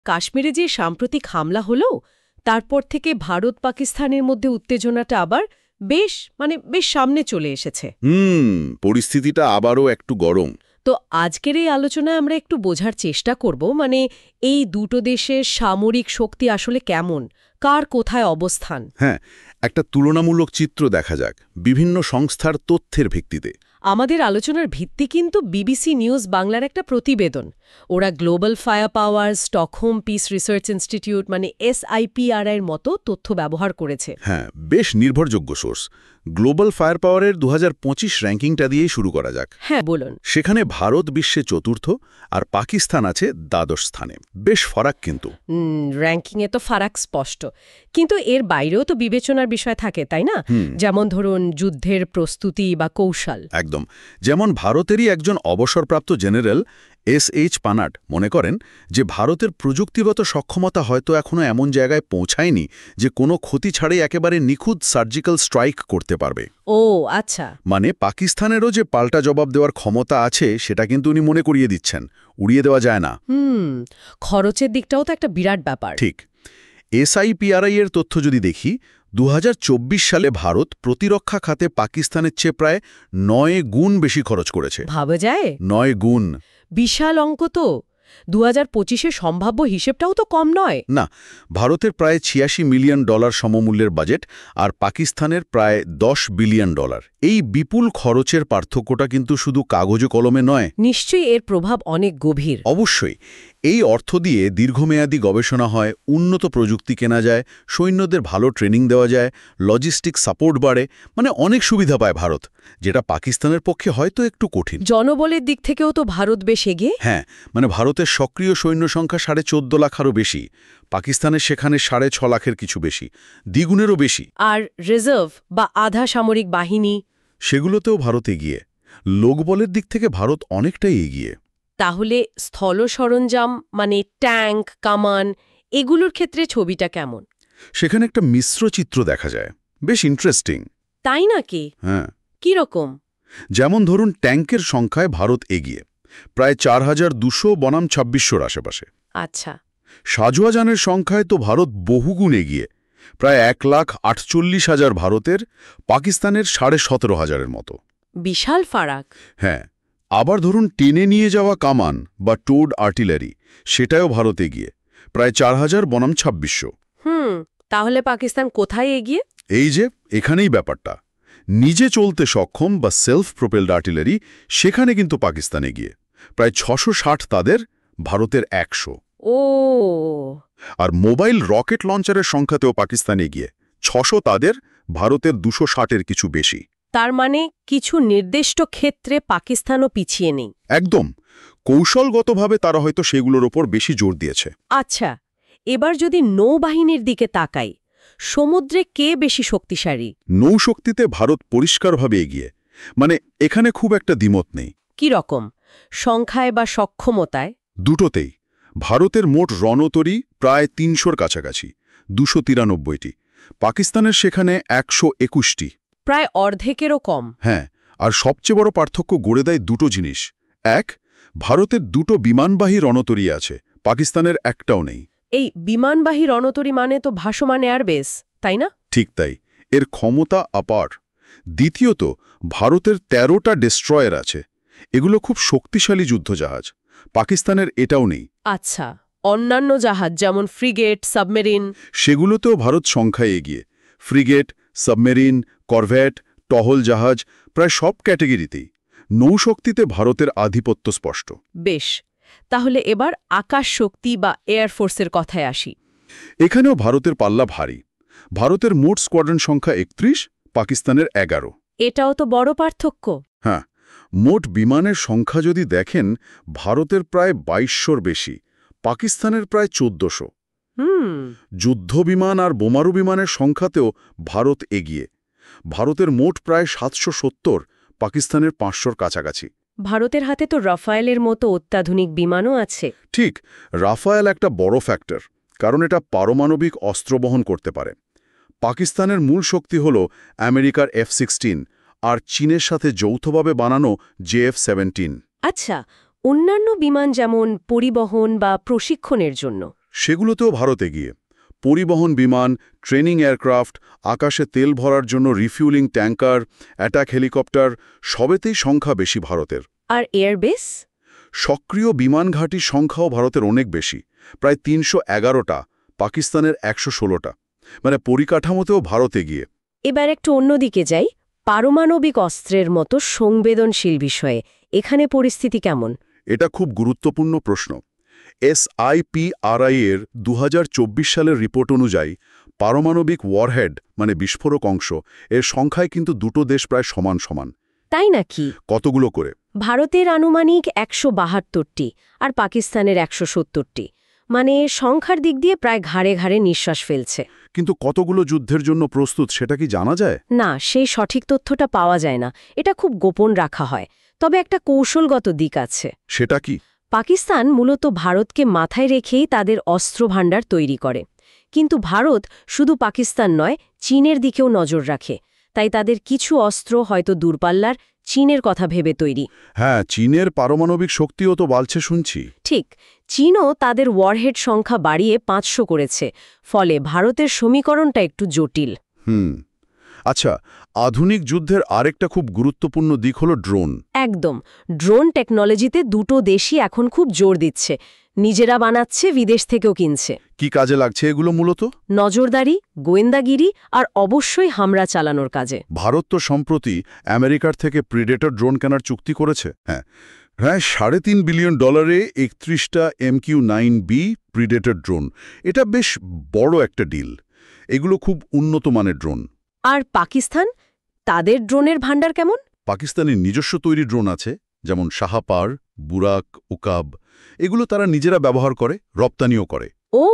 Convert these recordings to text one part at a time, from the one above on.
কাশ্মীরে যে সাম্প্রতিক হামলা হলো তারপর থেকে ভারত পাকিস্তানের মধ্যে উত্তেজনাটা আবার বেশ সামনে চলে এসেছে। পরিস্থিতিটা আবারও একটু গরম। তো আজকের এই আলোচনায় আমরা একটু বোঝার চেষ্টা করব এই দুটো দেশের সামরিক শক্তি আসলে কেমন, কার কোথায় অবস্থান। হ্যাঁ, একটা তুলনামূলক চিত্র দেখা যাক বিভিন্ন সংস্থার তথ্যের ভিত্তিতে। আমাদের আলোচনার ভিত্তি কিন্তু বিবিসি নিউজ বাংলার একটা প্রতিবেদন। ওরা গ্লোবাল ফায়ার পাওয়ার, Stockholm piece research institute SIPRI এর মতো তথ্য ব্যবহার করেছে। হ্যাঁ, বেশ নির্ভরযোগ্য সোর্স। গ্লোবাল ফায়ার পাওয়ারের 2025 র্যাঙ্কিংটা দিয়েই শুরু করা যাক। হ্যাঁ, বলুন। সেখানে ভারত বিশ্বে চতুর্থ আর পাকিস্তান আছে দ্বাদশ স্থানে। বেশ ফারাক কিন্তু। র্যাঙ্কিংয়ে তো ফারাক স্পষ্ট, কিন্তু এর বাইরেও তো বিবেচনার বিষয় থাকে, তাই না? যেমন ধরুন যুদ্ধের প্রস্তুতি বা কৌশল। একদম। যেমন ভারতেরই একজন অবসরপ্রাপ্ত জেনারেল SH পানাট মনে করেন যে ভারতের প্রযুক্তিগত সক্ষমতা হয়তো এখনো এমন জায়গায় পৌঁছায়নি যে কোনো ক্ষতি ছাড়াই একেবারে নিখুঁত সার্জিক্যাল স্ট্রাইক করতে পারবে। ও আচ্ছা। পাকিস্তানেরও যে পাল্টা জবাব দেওয়ার ক্ষমতা আছে সেটা কিন্তু উনি মনে করিয়ে দিচ্ছেন, উড়িয়ে দেওয়া যায় না। খরচের দিকটাও তো একটা বিরাট ব্যাপার। ঠিক। SIPRI এর তথ্য যদি দেখি, 2024 সালে ভারত প্রতিরক্ষা খাতে পাকিস্তানের চেয়ে প্রায় 9 গুণ বেশি খরচ করেছে। ভাবা যায়? 9 গুণ। বিশাল অঙ্ক তো। 2025-এ সম্ভাব্য হিসেবটাও তো কম নয়। না, ভারতের প্রায় $86 মিলিয়ন সমমূল্যের বাজেট আর পাকিস্তানের প্রায় $10 বিলিয়ন। এই বিপুল খরচের পার্থক্যটা কিন্তু শুধু কাগজে কলমে নয়। নিশ্চয়ই এর প্রভাব অনেক গভীর। অবশ্যই। এই অর্থ দিয়ে দীর্ঘমেয়াদী গবেষণা হয়, উন্নত প্রযুক্তি কেনা যায়, সৈন্যদের ভালো ট্রেনিং দেওয়া যায়, লজিস্টিক সাপোর্ট বাড়ে, অনেক সুবিধা পায় ভারত, যেটা পাকিস্তানের পক্ষে হয়তো একটু কঠিন। জনবলের দিক থেকেও তো ভারত বেশ এগিয়ে। হ্যাঁ, ভারতের সক্রিয় সৈন্য সংখ্যা 14.5 লাখ আরও বেশি, পাকিস্তানের সেখানে 6.5 লাখের কিছু বেশি, দ্বিগুণেরও বেশি। আর রিজার্ভ বা আধা সামরিক বাহিনী, সেগুলোতেও ভারত এগিয়ে। লোকবলের দিক থেকে ভারত অনেকটাই এগিয়ে। তাহলে স্থল সরঞ্জাম ট্যাঙ্ক, কামান, এগুলোর ক্ষেত্রে ছবিটা কেমন? সেখানে একটা মিশ্র চিত্র দেখা যায়, বেশ ইন্টারেস্টিং। তাই নাকি? হ্যাঁ। কি রকম? যেমন ধরুন, ট্যাঙ্কের সংখ্যায় ভারত এগিয়ে, প্রায় 4200 বনাম 2600-র আশেপাশে। আচ্ছা। সাজোয়াজানের সংখ্যায় তো ভারত বহুগুণ এগিয়ে, প্রায় 1,48,000 ভারতের, পাকিস্তানের 17,500-এর মতো। বিশাল ফারাক। হ্যাঁ। আবার ধরুন টেনে নিয়ে যাওয়া কামান বা টোড আর্টিলারি, সেটাও ভারত এগিয়ে, প্রায় 4000 বনাম 2600। তাহলে পাকিস্তান কোথায় এগিয়ে? এই যে এখানেই ব্যাপারটা, নিজে চলতে সক্ষম বা সেলফ প্রোপেলড আর্টিলারি, সেখানে কিন্তু পাকিস্তান এগিয়ে, প্রায় 660 তাদের, ভারতের 100। ও। আর মোবাইল রকেট লঞ্চারের সংখ্যাতেও পাকিস্তান এগিয়ে, 600 তাদের, ভারতের 260-এর কিছু বেশি। তার কিছু নির্দিষ্ট ক্ষেত্রে পাকিস্তানও পিছিয়ে নেই। একদম। কৌশলগতভাবে তারা হয়তো সেগুলোর ওপর বেশি জোর দিয়েছে। আচ্ছা, এবার যদি নৌবাহিনীর দিকে তাকাই, সমুদ্রে কে বেশি শক্তিশালী? নৌশক্তিতে ভারত পরিষ্কারভাবে এগিয়ে, এখানে খুব একটা দ্বিমত নেই। কি রকম? সংখ্যায় বা সক্ষমতায়? দুটোতেই। ভারতের মোট রণতরী প্রায় 300-র কাছাকাছি, 293টি। পাকিস্তানের সেখানে 121টি, প্রায় অর্ধেকেরও কম। হ্যাঁ, আর সবচেয়ে বড় পার্থক্য গড়ে দেয় দুটো জিনিস। এক, ভারতের 2টো বিমানবাহী রণতরী আছে, পাকিস্তানের একটাও নেই। এই বিমানবাহী রণতরী তো ভাসমান এয়ারবেস, তাই না? ঠিক তাই, এর ক্ষমতা অপার। দ্বিতীয়ত, ভারতের 13টা ডেস্ট্রয়ার আছে, এগুলো খুব শক্তিশালী যুদ্ধজাহাজ, পাকিস্তানের এটাও নেই। আচ্ছা, অন্যান্য জাহাজ যেমন ফ্রিগেট, সাবমেরিন? সেগুলোতেও ভারত সংখ্যায় এগিয়ে, ফ্রিগেট, সাবমেরিন, করভেট, টহল জাহাজ, প্রায় সব ক্যাটেগরিতেই। নৌশক্তিতে ভারতের আধিপত্য স্পষ্ট। বেশ, তাহলে এবার আকাশ শক্তি বা এয়ারফোর্সের কথায় আসি। এখানেও ভারতের পাল্লা ভারী। ভারতের মোট স্কোয়াড্রন সংখ্যা 31, পাকিস্তানের 11। এটাও তো বড় পার্থক্য। হ্যাঁ, মোট বিমানের সংখ্যা যদি দেখেন, ভারতের প্রায় 2200-র বেশি, পাকিস্তানের প্রায় 1400। যুদ্ধ বিমান আর বোমারু বিমানের সংখ্যাতেও ভারত এগিয়ে, ভারতের মোট প্রায় 770, পাকিস্তানের 500-র কাছাকাছি। ভারতের হাতে তো রাফায়েলের মতো অত্যাধুনিক বিমানও আছে। ঠিক, রাফায়েল একটা বড় ফ্যাক্টর, কারণ এটা পারমাণবিক অস্ত্র বহন করতে পারে। পাকিস্তানের মূল শক্তি হল আমেরিকার F-16 আর চীনের সাথে যৌথভাবে বানানো JF-17। আচ্ছা, অন্যান্য বিমান যেমন পরিবহন বা প্রশিক্ষণের জন্য? সেগুলোতেও ভারত এগিয়ে। পরিবহন বিমান, ট্রেনিং এয়ারক্রাফট, আকাশে তেল ভরার জন্য রিফিউলিং ট্যাঙ্কার, অ্যাটাক হেলিকপ্টার সবেতেই সংখ্যা বেশি ভারতের। আর এয়ারবেস? সক্রিয় বিমান ঘাঁটির সংখ্যাও ভারতের অনেক বেশি, প্রায় ৩১১টা, পাকিস্তানের ১১৬টা। মানে পরিকাঠামোতেও ভারত এগিয়ে। এবার একটু অন্যদিকে যাই, পারমাণবিক অস্ত্রের মতো সংবেদনশীল বিষয়ে এখানে পরিস্থিতি কেমন? এটা খুব গুরুত্বপূর্ণ প্রশ্ন। SIPRI এর ২০২৪ সালের রিপোর্ট অনুযায়ী পারমাণবিক ওয়ারহেড মানে বিস্ফোরক অংশ এর সংখ্যায় কিন্তু দুটো দেশ প্রায় সমান সমান। তাই নাকি? কতগুলো করে? ভারতের আনুমানিক ১৭২টি আর পাকিস্তানের ১৭০টি। মানে সংখ্যার দিক দিয়ে প্রায় ঘাড়ে ঘাড়ে নিঃশ্বাস ফেলছে। কিন্তু কতগুলো যুদ্ধের জন্য প্রস্তুত সেটা কি জানা যায়? না, সেই সঠিক তথ্যটা পাওয়া যায় না। এটা খুব গোপন রাখা হয়। তবে একটা কৌশলগত দিক আছে। সেটা কি? পাকিস্তান মূলত ভারতকে মাথায় রেখেই তাদের অস্ত্রভাণ্ডার তৈরি করে। কিন্তু ভারত শুধু পাকিস্তান নয়, চীনের দিকেও নজর রাখে। তাই তাদের কিছু অস্ত্র হয়তো দূরপাল্লার, চীনের কথা ভেবে তৈরি। হ্যাঁ, চীনের পারমাণবিক শক্তিও তো বাড়ছে শুনছি। ঠিক, চীনও তাদের ওয়ারহেড সংখ্যা বাড়িয়ে ৫০০ করেছে। ফলে ভারতের সমীকরণটা একটু জটিল। আচ্ছা, আধুনিক যুদ্ধের আরেকটা খুব গুরুত্বপূর্ণ দিক হলো ড্রোন। একদম, ড্রোন টেকনোলজিতে দুটো দেশই এখন খুব জোর দিচ্ছে। নিজেরা বানাচ্ছে, বিদেশ থেকেও কিনছে। কি কাজে লাগছে এগুলো মূলত? নজরদারি, গোয়েন্দাগিরি আর অবশ্যই হামলা চালানোর কাজে। ভারত তো সম্প্রতি আমেরিকার থেকে প্রিডেটর ড্রোন কেনার চুক্তি করেছে। হ্যাঁ, $3.5 বিলিয়ন ৩১টা MQ-9B প্রিডেটর ড্রোন। এটা বেশ বড় একটা ডিল। এগুলো খুব উন্নত মানের ড্রোন। আর পাকিস্তান, তাদের ড্রোনের ভাণ্ডার কেমন? পাকিস্তানের নিজস্ব তৈরি ড্রোন আছে, যেমন শাহপার, বুরাক, উকাব। এগুলো তারা নিজেরা ব্যবহার করে, রপ্তানিও করে। ও,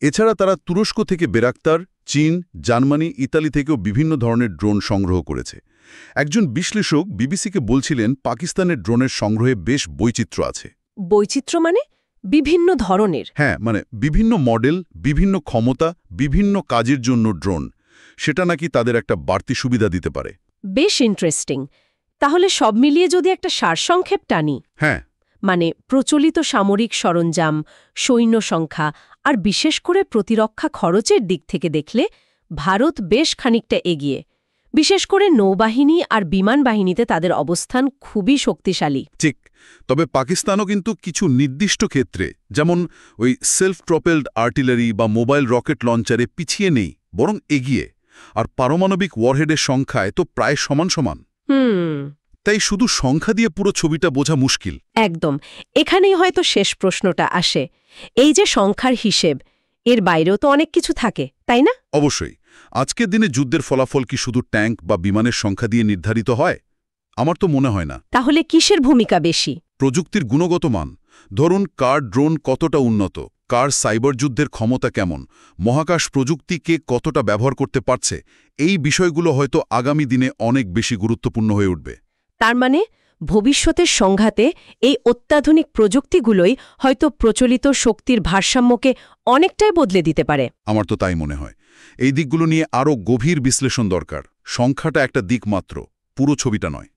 এছাড়া তারা তুরস্ক থেকে বেরাক্তার, চীন, জার্মানি, ইতালি থেকেও বিভিন্ন ধরনের ড্রোন সংগ্রহ করেছে। একজন বিশ্লেষক বিবিসিকে বলছিলেন পাকিস্তানের ড্রোনের সংগ্রহে বেশ বৈচিত্র্য আছে। বৈচিত্র্য মানে? বিভিন্ন ধরনের? হ্যাঁ, মানে বিভিন্ন মডেল, বিভিন্ন ক্ষমতা, বিভিন্ন কাজের জন্য ড্রোন। সেটা নাকি তাদের একটা বাড়তি সুবিধা দিতে পারে। বেশ ইন্টারেস্টিং। তাহলে সব মিলিয়ে যদি একটা সারসংক্ষেপ টানি, হ্যাঁ, মানে প্রচলিত সামরিক সরঞ্জাম, সৈন্য সংখ্যা আর বিশেষ করে প্রতিরক্ষা খরচের দিক থেকে দেখলে ভারত বেশ খানিকটা এগিয়ে। বিশেষ করে নৌবাহিনী আর বিমান বাহিনীতে তাদের অবস্থান খুবই শক্তিশালী। ঠিক। তবে পাকিস্তানও কিন্তু কিছু নির্দিষ্ট ক্ষেত্রে, যেমন ওই সেলফ প্রপেলড আর্টিলারি বা মোবাইল রকেট লঞ্চারে পিছিয়ে নেই, বরং এগিয়ে। আর পারমাণবিক ওয়ারহেডের সংখ্যায় তো প্রায় সমান সমান। তাই শুধু সংখ্যা দিয়ে পুরো ছবিটা বোঝা মুশকিল। একদম, এখানেই হয়তো শেষ প্রশ্নটা আসে। এই যে সংখ্যার হিসেব, এর বাইরেও তো অনেক কিছু থাকে, তাই না? অবশ্যই। আজকের দিনে যুদ্ধের ফলাফল কি শুধু ট্যাঙ্ক বা বিমানের সংখ্যা দিয়ে নির্ধারিত হয়? আমার তো মনে হয় না। তাহলে কিসের ভূমিকা বেশি? প্রযুক্তির গুণগত মান। ধরুন, কার ড্রোন কতটা উন্নত, কার সাইবার যুদ্ধের ক্ষমতা কেমন, মহাকাশ প্রযুক্তি কে কতটা ব্যবহার করতে পারছে, এই বিষয়গুলো হয়তো আগামী দিনে অনেক বেশি গুরুত্বপূর্ণ হয়ে উঠবে। তার মানে ভবিষ্যতের সংঘাতে এই অত্যাধুনিক প্রযুক্তিগুলোই হয়তো প্রচলিত শক্তির ভারসাম্যকে অনেকটাই বদলে দিতে পারে। আমার তো তাই মনে হয়। এই দিকগুলো নিয়ে আরও গভীর বিশ্লেষণ দরকার। সংখ্যাটা একটা দিক মাত্র, পুরো ছবিটা নয়।